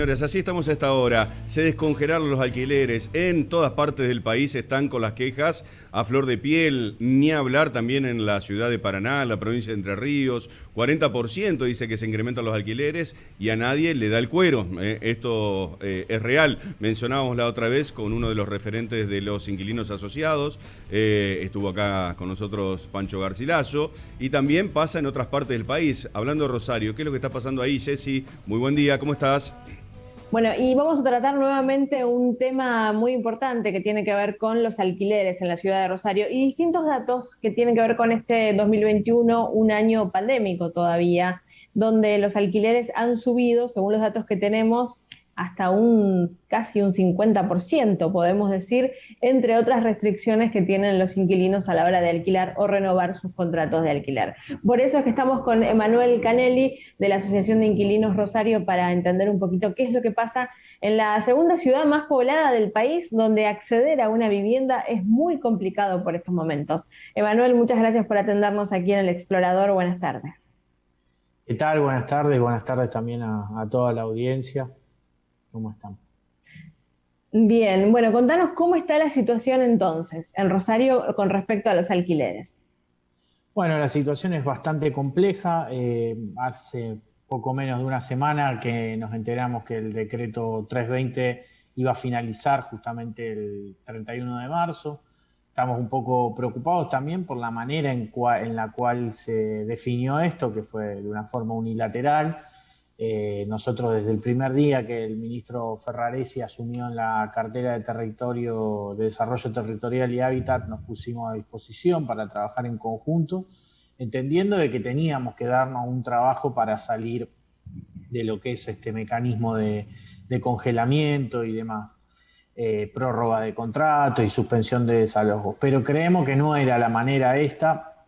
Señores, así estamos a esta hora. Se descongelaron los alquileres. En todas partes del país están con las quejas a flor de piel. Ni hablar también en la ciudad de Paraná, la provincia de Entre Ríos. 40% dice que se incrementan los alquileres y a nadie le da el cuero. Esto es real. Mencionábamos la otra vez con uno de los referentes de los inquilinos asociados. Estuvo acá con nosotros Pancho Garcilaso. Y también pasa en otras partes del país. Hablando de Rosario, ¿qué es lo que está pasando ahí, Jessy? Muy buen día, ¿cómo estás? Bueno, y vamos a tratar nuevamente un tema muy importante que tiene que ver con los alquileres en la ciudad de Rosario y distintos datos que tienen que ver con este 2021, un año pandémico todavía, donde los alquileres han subido, según los datos que tenemos, hasta un casi un 50%, podemos decir, entre otras restricciones que tienen los inquilinos a la hora de alquilar o renovar sus contratos de alquiler. Por eso es que estamos con Emanuel Canelli de la Asociación de Inquilinos Rosario para entender un poquito qué es lo que pasa en la segunda ciudad más poblada del país, donde acceder a una vivienda es muy complicado por estos momentos. Emanuel, muchas gracias por atendernos aquí en El Explorador. Buenas tardes. ¿Qué tal? Buenas tardes también a toda la audiencia. ¿Cómo están? Bien, bueno, contanos cómo está la situación entonces en Rosario con respecto a los alquileres. Bueno, la situación es bastante compleja. Hace poco menos de una semana que nos enteramos que el decreto 320 iba a finalizar justamente el 31 de marzo. Estamos un poco preocupados también por la manera en la cual se definió esto, que fue de una forma unilateral. Nosotros desde el primer día que el ministro Ferraresi asumió en la cartera de territorio, de desarrollo territorial y hábitat, nos pusimos a disposición para trabajar en conjunto, entendiendo de que teníamos que darnos un trabajo para salir de lo que es este mecanismo de congelamiento y demás, prórroga de contrato y suspensión de desalojos. Pero creemos que no era la manera esta,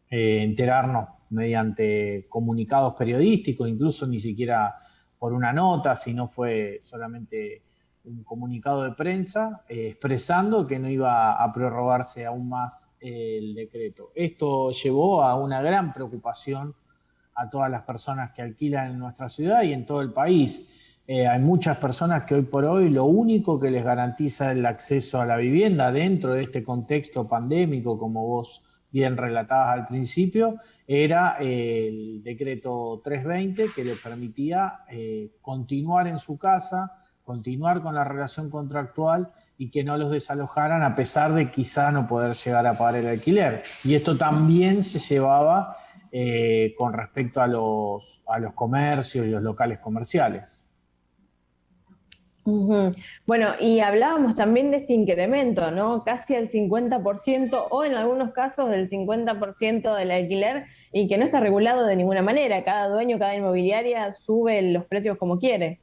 enterarnos mediante comunicados periodísticos, incluso ni siquiera por una nota, sino fue solamente un comunicado de prensa expresando que no iba a prorrogarse aún más el decreto. Esto llevó a una gran preocupación a todas las personas que alquilan en nuestra ciudad y en todo el país. Hay muchas personas que hoy por hoy lo único que les garantiza el acceso a la vivienda dentro de este contexto pandémico, como vos bien relatabas al principio, era el decreto 320 que les permitía continuar en su casa, continuar con la relación contractual y que no los desalojaran a pesar de quizá no poder llegar a pagar el alquiler. Y esto también se llevaba con respecto a los comercios y los locales comerciales. Ujú. Bueno, y hablábamos también de este incremento, ¿no? Casi el 50% o en algunos casos del 50% del alquiler y que no está regulado de ninguna manera. Cada dueño, cada inmobiliaria sube los precios como quiere.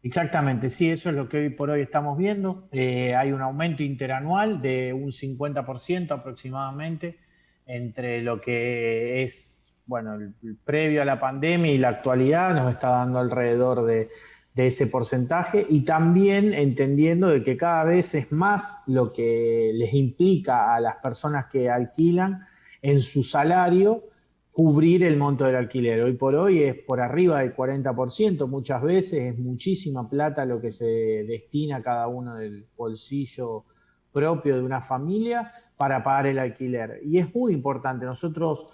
Exactamente, sí, eso es lo que hoy por hoy estamos viendo. Hay un aumento interanual de un 50% aproximadamente entre lo que es, bueno, el previo a la pandemia y la actualidad nos está dando alrededor de ese porcentaje y también entendiendo de que cada vez es más lo que les implica a las personas que alquilan en su salario cubrir el monto del alquiler. Hoy por hoy es por arriba del 40%, muchas veces es muchísima plata lo que se destina a cada uno del bolsillo propio de una familia para pagar el alquiler. Y es muy importante, nosotros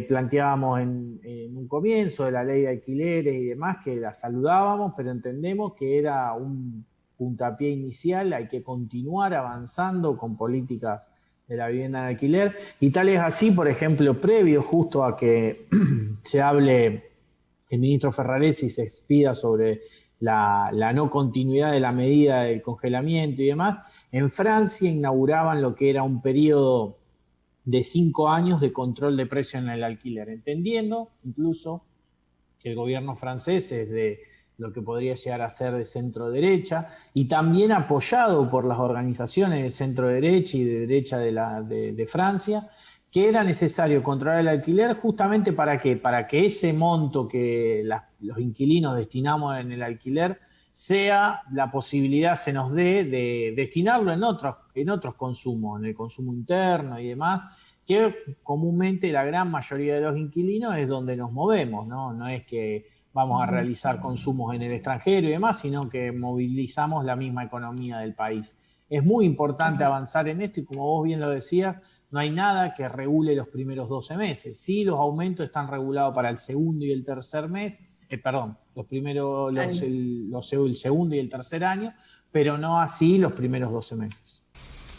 planteábamos en un comienzo de la ley de alquileres y demás que la saludábamos, pero entendemos que era un puntapié inicial, hay que continuar avanzando con políticas de la vivienda en alquiler, y tal es así, por ejemplo, previo justo a que se hable, el ministro Ferraresi se expida sobre la no continuidad de la medida del congelamiento y demás, en Francia inauguraban lo que era un periodo de 5 años de control de precio en el alquiler, entendiendo incluso que el gobierno francés es de lo que podría llegar a ser de centro derecha y también apoyado por las organizaciones de centro derecha y de derecha de Francia, que era necesario controlar el alquiler justamente ¿para qué? Para que ese monto que los inquilinos destinamos en el alquiler sea la posibilidad, se nos dé de destinarlo en otros consumos, en el consumo interno y demás, que comúnmente la gran mayoría de los inquilinos es donde nos movemos, ¿no? No es que vamos a realizar consumos en el extranjero y demás, sino que movilizamos la misma economía del país. Es muy importante avanzar en esto y como vos bien lo decías, no hay nada que regule los primeros 12 meses. Sí, los aumentos están regulados para el segundo y el tercer mes, los primeros, el segundo y el tercer año, pero no así los primeros 12 meses.